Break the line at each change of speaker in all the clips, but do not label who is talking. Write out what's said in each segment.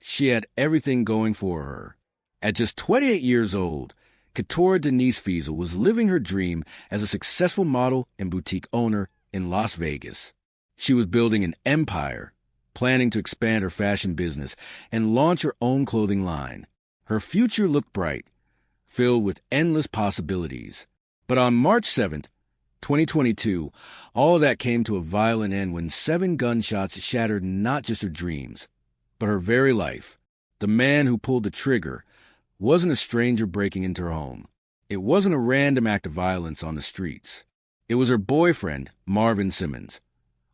She had everything going for her. At just 28 years old, Ketora Denise Feazell was living her dream as a successful model and boutique owner in Las Vegas. She was building an empire, planning to expand her fashion business and launch her own clothing line. Her future looked bright, filled with endless possibilities. But on March 7th, 2022, all of that came to a violent end when 7 gunshots shattered not just her dreams, but her very life. The man who pulled the trigger wasn't a stranger breaking into her home. It wasn't a random act of violence on the streets. It was her boyfriend, Marvin Simmons,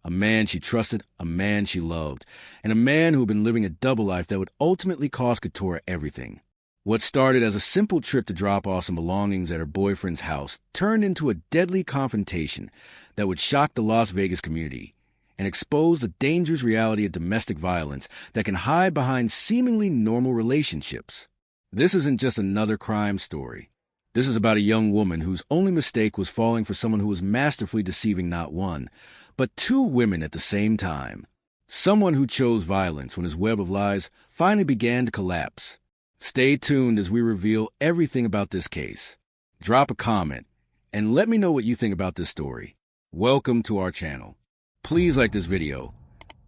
a man she trusted, a man she loved, and a man who had been living a double life that would ultimately cost Ketora everything. What started as a simple trip to drop off some belongings at her boyfriend's house turned into a deadly confrontation that would shock the Las Vegas community and expose the dangerous reality of domestic violence that can hide behind seemingly normal relationships. This isn't just another crime story. This is about a young woman whose only mistake was falling for someone who was masterfully deceiving not one, but 2 women at the same time. Someone who chose violence when his web of lies finally began to collapse. Stay tuned as we reveal everything about this case. Drop a comment and let me know what you think about this story. Welcome to our channel. Please like this video,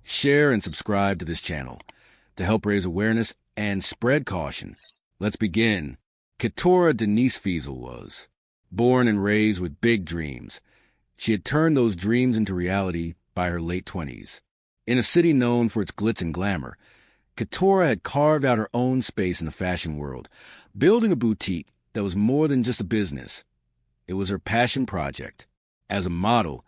share and subscribe to this channel to help raise awareness and spread caution. Let's begin. Ketora Denise Feazell was born and raised with big dreams. She had turned those dreams into reality by her late 20s. In a city known for its glitz and glamour, Ketora had carved out her own space in the fashion world, building a boutique that was more than just a business. It was her passion project. As a model,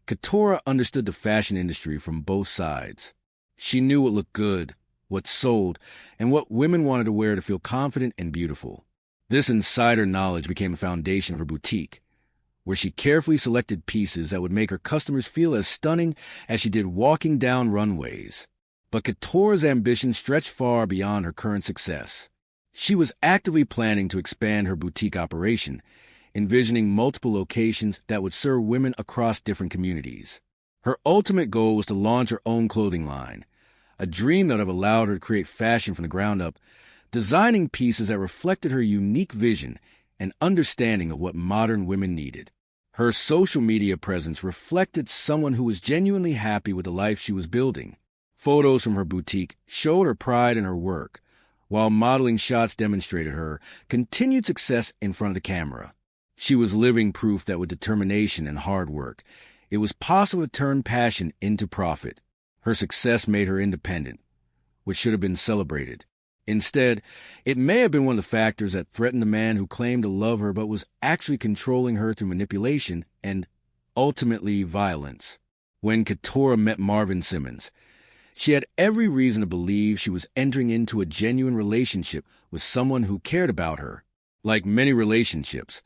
Ketora understood the fashion industry from both sides. She knew what looked good, what sold, and what women wanted to wear to feel confident and beautiful. This insider knowledge became a foundation of her boutique, where she carefully selected pieces that would make her customers feel as stunning as she did walking down runways. But Ketora's ambition stretched far beyond her current success. She was actively planning to expand her boutique operation, envisioning multiple locations that would serve women across different communities. Her ultimate goal was to launch her own clothing line, a dream that would have allowed her to create fashion from the ground up, designing pieces that reflected her unique vision and understanding of what modern women needed. Her social media presence reflected someone who was genuinely happy with the life she was building. Photos from her boutique showed her pride in her work, while modeling shots demonstrated her continued success in front of the camera. She was living proof that with determination and hard work, it was possible to turn passion into profit. Her success made her independent, which should have been celebrated. Instead, it may have been one of the factors that threatened the man who claimed to love her but was actually controlling her through manipulation and, ultimately, violence. When Ketora met Marvin Simmons, she had every reason to believe she was entering into a genuine relationship with someone who cared about her. Like many relationships,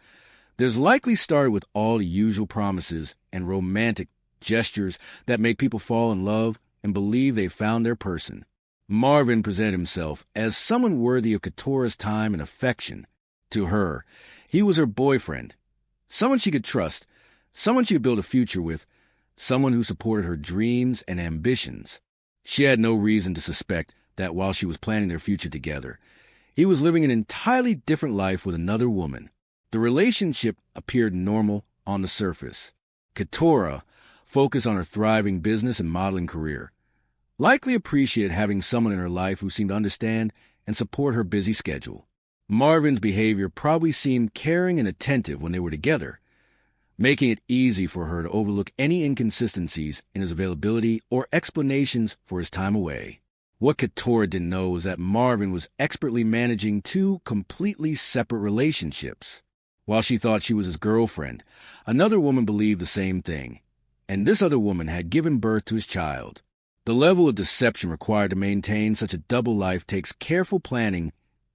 theirs likely started with all the usual promises and romantic gestures that make people fall in love and believe they've found their person. Marvin presented himself as someone worthy of Ketora's time and affection. To her, he was her boyfriend, someone she could trust, someone she could build a future with, someone who supported her dreams and ambitions. She had no reason to suspect that while she was planning their future together, he was living an entirely different life with another woman. The relationship appeared normal on the surface. Ketora focused on her thriving business and modeling career, likely appreciated having someone in her life who seemed to understand and support her busy schedule. Marvin's behavior probably seemed caring and attentive when they were together, making it easy for her to overlook any inconsistencies in his availability or explanations for his time away. What Ketora didn't know was that Marvin was expertly managing 2 completely separate relationships. While she thought she was his girlfriend, another woman believed the same thing, and this other woman had given birth to his child. The level of deception required to maintain such a double life takes careful planning,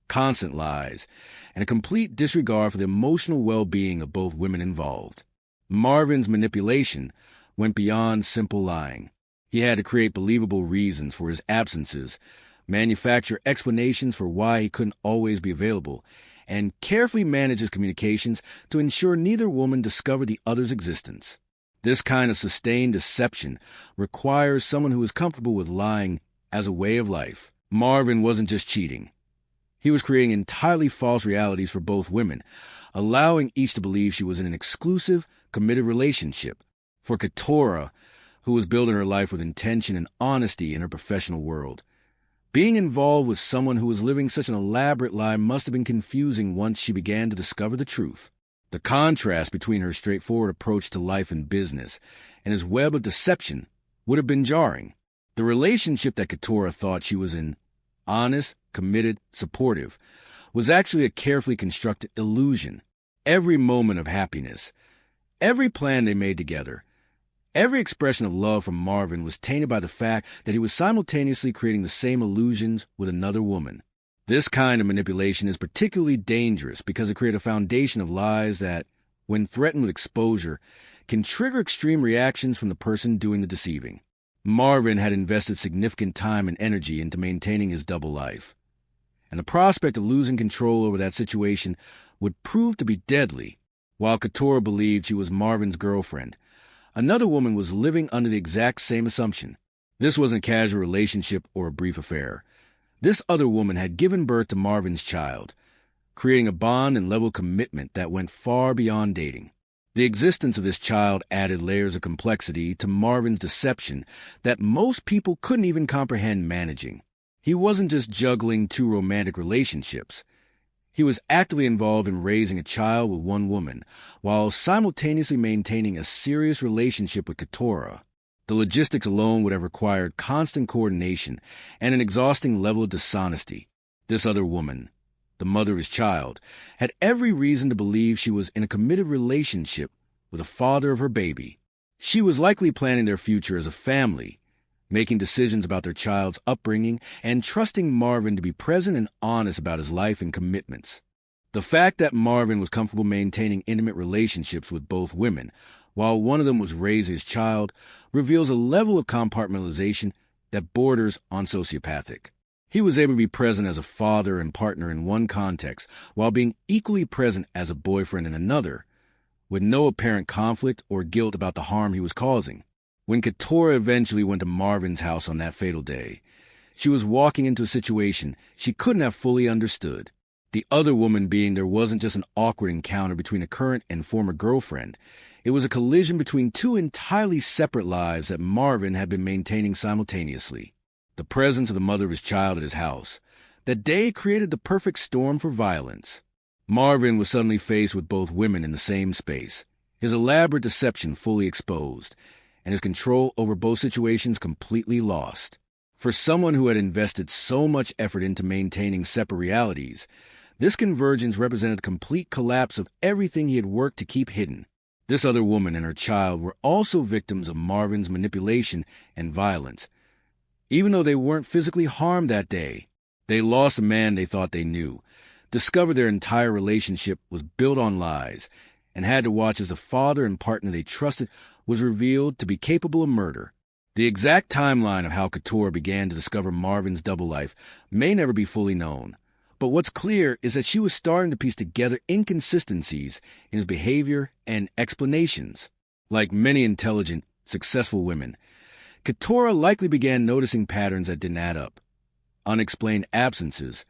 constant lies, and a complete disregard for the emotional well-being of both women involved. Marvin's manipulation went beyond simple lying. He had to create believable reasons for his absences, manufacture explanations for why he couldn't always be available, and carefully manage his communications to ensure neither woman discovered the other's existence. This kind of sustained deception requires someone who is comfortable with lying as a way of life. Marvin wasn't just cheating. He was creating entirely false realities for both women, allowing each to believe she was in an exclusive, committed relationship. For Ketora, who was building her life with intention and honesty in her professional world, being involved with someone who was living such an elaborate lie must have been confusing once she began to discover the truth. The contrast between her straightforward approach to life and business and his web of deception would have been jarring. The relationship that Ketora thought she was in, honest, committed, supportive, was actually a carefully constructed illusion. Every moment of happiness, every plan they made together, every expression of love from Marvin was tainted by the fact that he was simultaneously creating the same illusions with another woman. This kind of manipulation is particularly dangerous because it creates a foundation of lies that, when threatened with exposure, can trigger extreme reactions from the person doing the deceiving. Marvin had invested significant time and energy into maintaining his double life, and the prospect of losing control over that situation would prove to be deadly. While Ketora believed she was Marvin's girlfriend, another woman was living under the exact same assumption. This wasn't a casual relationship or a brief affair. This other woman had given birth to Marvin's child, creating a bond and level of commitment that went far beyond dating. The existence of this child added layers of complexity to Marvin's deception that most people couldn't even comprehend managing. He wasn't just juggling two romantic relationships. He was actively involved in raising a child with one woman, while simultaneously maintaining a serious relationship with Ketora. The logistics alone would have required constant coordination and an exhausting level of dishonesty. This other woman, the mother of his child, had every reason to believe she was in a committed relationship with the father of her baby. She was likely planning their future as a family, making decisions about their child's upbringing, and trusting Marvin to be present and honest about his life and commitments. The fact that Marvin was comfortable maintaining intimate relationships with both women, while one of them was raising his child, reveals a level of compartmentalization that borders on sociopathic. He was able to be present as a father and partner in one context, while being equally present as a boyfriend in another, with no apparent conflict or guilt about the harm he was causing. When Ketora eventually went to Marvin's house on that fatal day, she was walking into a situation she couldn't have fully understood. The other woman being there wasn't just an awkward encounter between a current and former girlfriend. It was a collision between two entirely separate lives that Marvin had been maintaining simultaneously. The presence of the mother of his child at his house that day created the perfect storm for violence. Marvin was suddenly faced with both women in the same space, his elaborate deception fully exposed, and his control over both situations completely lost. For someone who had invested so much effort into maintaining separate realities, this convergence represented a complete collapse of everything he had worked to keep hidden. This other woman and her child were also victims of Marvin's manipulation and violence. Even though they weren't physically harmed that day, they lost a man they thought they knew, discovered their entire relationship was built on lies, and had to watch as the father and partner they trusted was revealed to be capable of murder. The exact timeline of how Ketora began to discover Marvin's double life may never be fully known, but what's clear is that she was starting to piece together inconsistencies in his behavior and explanations. Like many intelligent, successful women, Ketora likely began noticing patterns that didn't add up. Unexplained absences,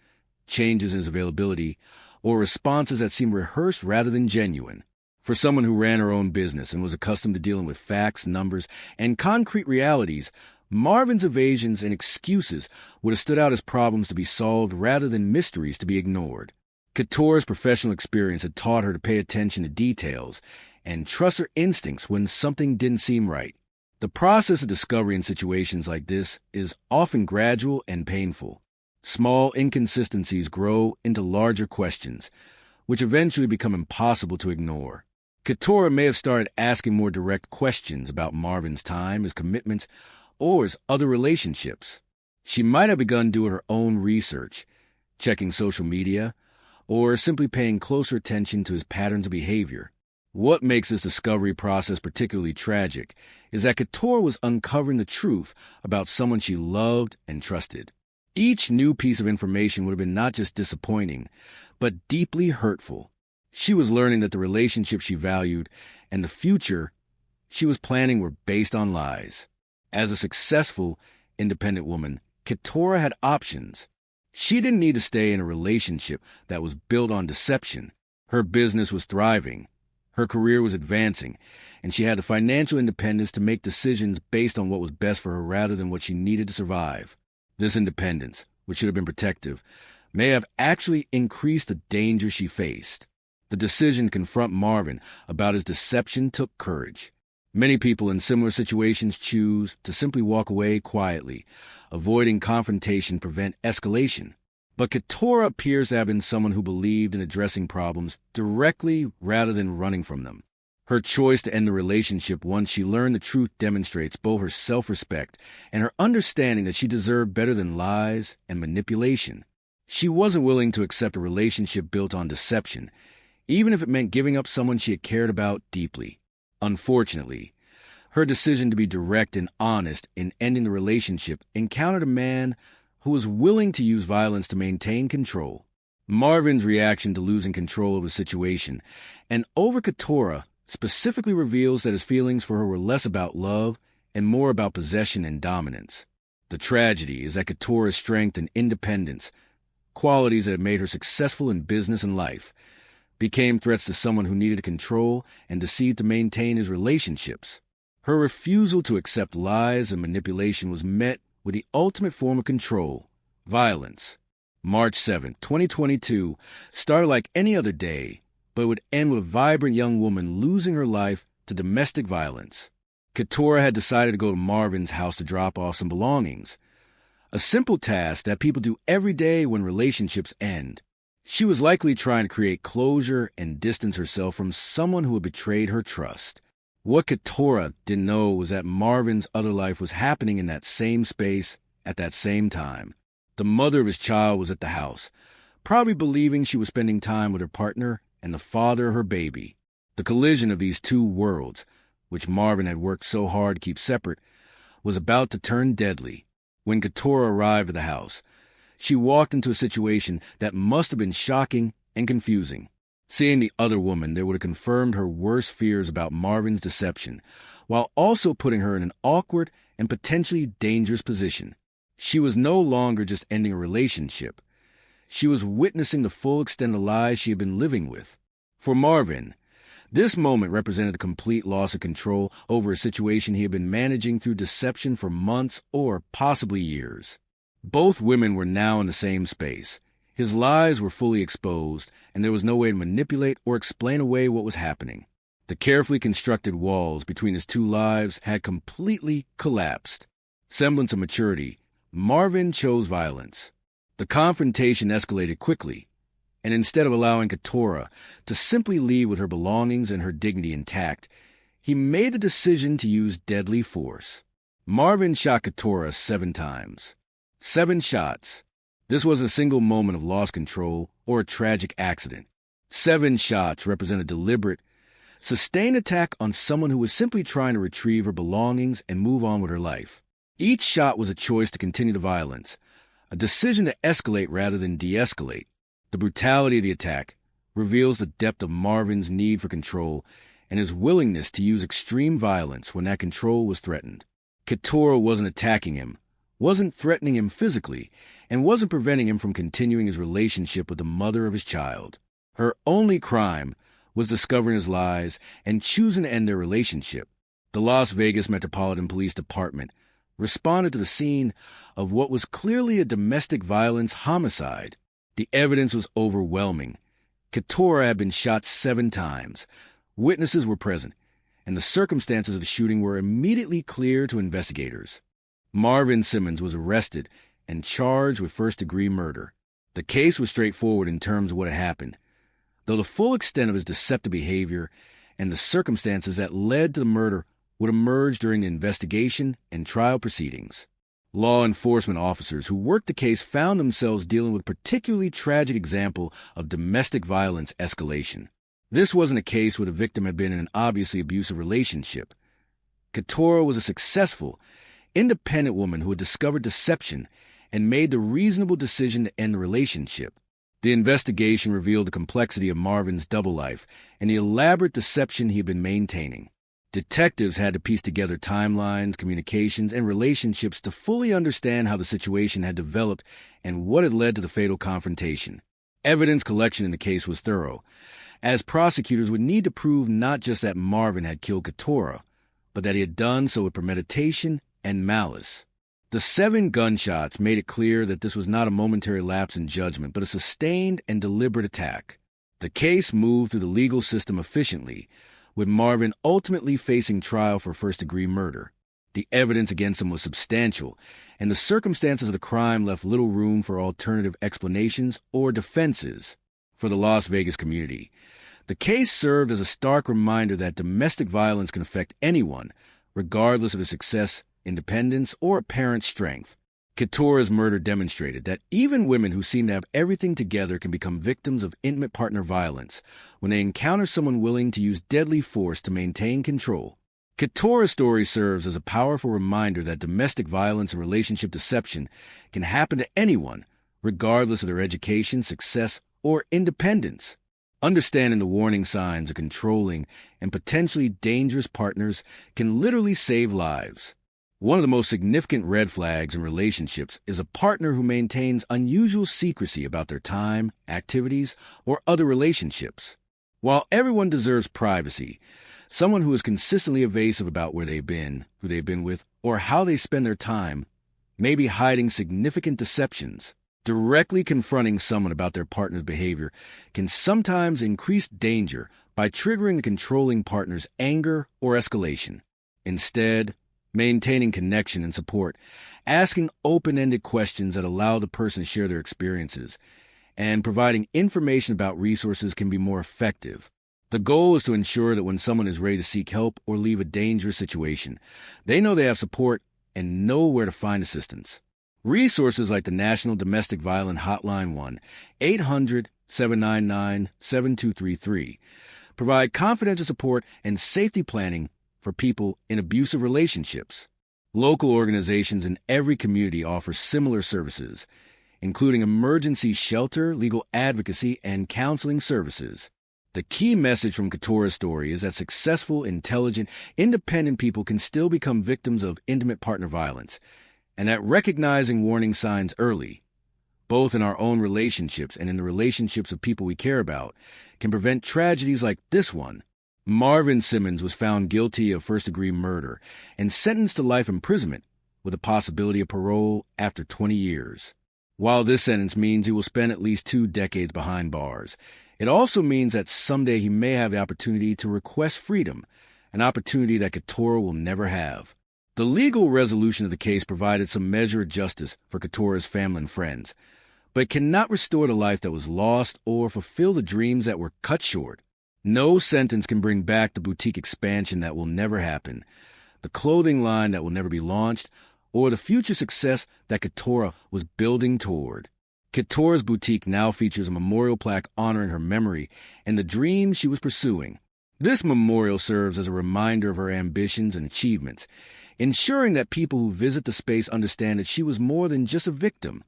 changes in his availability, or responses that seemed rehearsed rather than genuine. For someone who ran her own business and was accustomed to dealing with facts, numbers, and concrete realities, Marvin's evasions and excuses would have stood out as problems to be solved rather than mysteries to be ignored. Ketora's professional experience had taught her to pay attention to details and trust her instincts when something didn't seem right. The process of discovery in situations like this is often gradual and painful. Small inconsistencies grow into larger questions, which eventually become impossible to ignore. Ketora may have started asking more direct questions about Marvin's time, his commitments, or his other relationships. She might have begun doing her own research, checking social media, or simply paying closer attention to his patterns of behavior. What makes this discovery process particularly tragic is that Ketora was uncovering the truth about someone she loved and trusted. Each new piece of information would have been not just disappointing, but deeply hurtful. She was learning that the relationship she valued and the future she was planning were based on lies. As a successful, independent woman, Ketora had options. She didn't need to stay in a relationship that was built on deception. Her business was thriving. Her career was advancing, and she had the financial independence to make decisions based on what was best for her rather than what she needed to survive. This independence, which should have been protective, may have actually increased the danger she faced. The decision to confront Marvin about his deception took courage. Many people in similar situations choose to simply walk away quietly, avoiding confrontation to prevent escalation. But Ketora appears to have been someone who believed in addressing problems directly rather than running from them. Her choice to end the relationship once she learned the truth demonstrates both her self-respect and her understanding that she deserved better than lies and manipulation. She wasn't willing to accept a relationship built on deception, even if it meant giving up someone she had cared about deeply. Unfortunately, her decision to be direct and honest in ending the relationship encountered a man who was willing to use violence to maintain control. Marvin's reaction to losing control of the situation and over Ketora specifically reveals that his feelings for her were less about love and more about possession and dominance. The tragedy is that Ketora's strength and independence, qualities that had made her successful in business and life, became threats to someone who needed to control and deceive to maintain his relationships. Her refusal to accept lies and manipulation was met with the ultimate form of control, violence. March 7, 2022, started like any other day, but would end with a vibrant young woman losing her life to domestic violence. Ketora had decided to go to Marvin's house to drop off some belongings, a simple task that people do every day when relationships end. She was likely trying to create closure and distance herself from someone who had betrayed her trust. What Ketora didn't know was that Marvin's other life was happening in that same space at that same time. The mother of his child was at the house, probably believing she was spending time with her partner and the father of her baby. The collision of these two worlds, which Marvin had worked so hard to keep separate, was about to turn deadly. When Ketora arrived at the house, she walked into a situation that must have been shocking and confusing. Seeing the other woman, there would have confirmed her worst fears about Marvin's deception, while also putting her in an awkward and potentially dangerous position. She was no longer just ending a relationship. She was witnessing the full extent of lies she had been living with. For Marvin, this moment represented a complete loss of control over a situation he had been managing through deception for months or possibly years. Both women were now in the same space. His lies were fully exposed, and there was no way to manipulate or explain away what was happening. The carefully constructed walls between his two lives had completely collapsed. Semblance of maturity, Marvin chose violence. The confrontation escalated quickly, and instead of allowing Ketora to simply leave with her belongings and her dignity intact, he made the decision to use deadly force. Marvin shot Ketora 7 times. 7 shots. This wasn't a single moment of lost control or a tragic accident. 7 shots represent a deliberate, sustained attack on someone who was simply trying to retrieve her belongings and move on with her life. Each shot was a choice to continue the violence, a decision to escalate rather than de-escalate. The brutality of the attack reveals the depth of Marvin's need for control and his willingness to use extreme violence when that control was threatened. Ketora wasn't attacking him, wasn't threatening him physically, and wasn't preventing him from continuing his relationship with the mother of his child. Her only crime was discovering his lies and choosing to end their relationship. The Las Vegas Metropolitan Police Department responded to the scene of what was clearly a domestic violence homicide. The evidence was overwhelming. Ketora had been shot 7 times. Witnesses were present, and the circumstances of the shooting were immediately clear to investigators. Marvin Simmons was arrested and charged with first-degree murder. The case was straightforward in terms of what had happened, though the full extent of his deceptive behavior and the circumstances that led to the murder would emerge during the investigation and trial proceedings. Law enforcement officers who worked the case found themselves dealing with a particularly tragic example of domestic violence escalation. This wasn't a case where the victim had been in an obviously abusive relationship. Ketora was a successful, independent woman who had discovered deception and made the reasonable decision to end the relationship. The investigation revealed the complexity of Marvin's double life and the elaborate deception he had been maintaining. Detectives had to piece together timelines, communications, and relationships to fully understand how the situation had developed and what had led to the fatal confrontation. Evidence collection in the case was thorough, as prosecutors would need to prove not just that Marvin had killed Ketora, but that he had done so with premeditation and malice. The 7 gunshots made it clear that this was not a momentary lapse in judgment, but a sustained and deliberate attack. The case moved through the legal system efficiently, with Marvin ultimately facing trial for first-degree murder. The evidence against him was substantial, and the circumstances of the crime left little room for alternative explanations or defenses. For the Las Vegas community, the case served as a stark reminder that domestic violence can affect anyone, regardless of their success, independence, or apparent strength. Ketora's murder demonstrated that even women who seem to have everything together can become victims of intimate partner violence when they encounter someone willing to use deadly force to maintain control. Ketora's story serves as a powerful reminder that domestic violence and relationship deception can happen to anyone, regardless of their education, success, or independence. Understanding the warning signs of controlling and potentially dangerous partners can literally save lives. One of the most significant red flags in relationships is a partner who maintains unusual secrecy about their time, activities, or other relationships. While everyone deserves privacy, someone who is consistently evasive about where they've been, who they've been with, or how they spend their time may be hiding significant deceptions. Directly confronting someone about their partner's behavior can sometimes increase danger by triggering the controlling partner's anger or escalation. Instead, maintaining connection and support, asking open-ended questions that allow the person to share their experiences, and providing information about resources can be more effective. The goal is to ensure that when someone is ready to seek help or leave a dangerous situation, they know they have support and know where to find assistance. Resources like the National Domestic Violence Hotline 1-800-799-7233 provide confidential support and safety planning for people in abusive relationships. Local organizations in every community offer similar services, including emergency shelter, legal advocacy, and counseling services. The key message from Ketora's story is that successful, intelligent, independent people can still become victims of intimate partner violence, and that recognizing warning signs early, both in our own relationships and in the relationships of people we care about, can prevent tragedies like this one. Marvin Simmons was found guilty of first-degree murder and sentenced to life imprisonment with a possibility of parole after 20 years. While this sentence means he will spend at least 2 decades behind bars, it also means that someday he may have the opportunity to request freedom, an opportunity that Ketora will never have. The legal resolution of the case provided some measure of justice for Ketora's family and friends, but it cannot restore the life that was lost or fulfill the dreams that were cut short. No sentence can bring back the boutique expansion that will never happen, the clothing line that will never be launched, or the future success that Ketora was building toward. Ketora's boutique now features a memorial plaque honoring her memory and the dream she was pursuing. This memorial serves as a reminder of her ambitions and achievements, ensuring that people who visit the space understand that she was more than just a victim.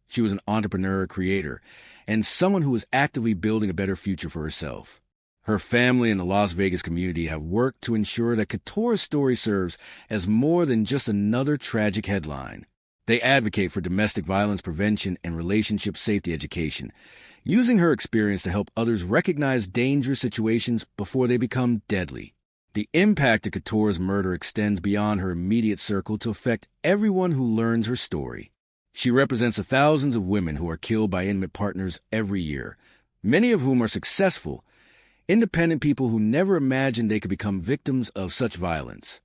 She was an entrepreneur, creator, and someone who was actively building a better future for herself. Her family and the Las Vegas community have worked to ensure that Ketora's story serves as more than just another tragic headline. They advocate for domestic violence prevention and relationship safety education, using her experience to help others recognize dangerous situations before they become deadly. The impact of Ketora's murder extends beyond her immediate circle to affect everyone who learns her story. She represents the thousands of women who are killed by intimate partners every year, many of whom are successful, independent people who never imagined they could become victims of such violence.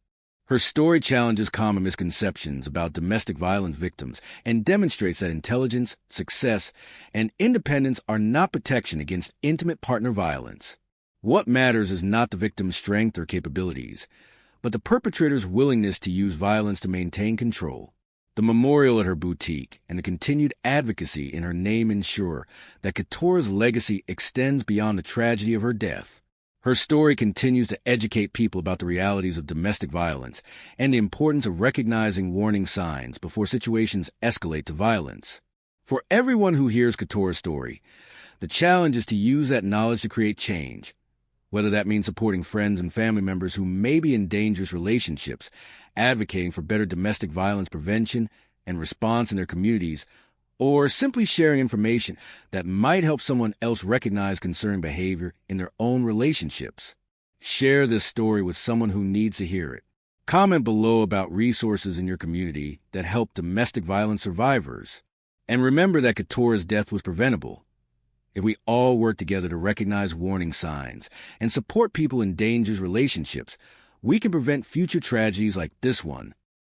Her story challenges common misconceptions about domestic violence victims and demonstrates that intelligence, success, and independence are not protection against intimate partner violence. What matters is not the victim's strength or capabilities, but the perpetrator's willingness to use violence to maintain control. The memorial at her boutique and the continued advocacy in her name ensure that Ketora's legacy extends beyond the tragedy of her death. Her story continues to educate people about the realities of domestic violence and the importance of recognizing warning signs before situations escalate to violence. For everyone who hears Ketora's story, the challenge is to use that knowledge to create change, whether that means supporting friends and family members who may be in dangerous relationships, advocating for better domestic violence prevention and response in their communities, or simply sharing information that might help someone else recognize concerning behavior in their own relationships. Share this story with someone who needs to hear it. Comment below about resources in your community that help domestic violence survivors. And remember that Ketora's death was preventable. If we all work together to recognize warning signs and support people in dangerous relationships, we can prevent future tragedies like this one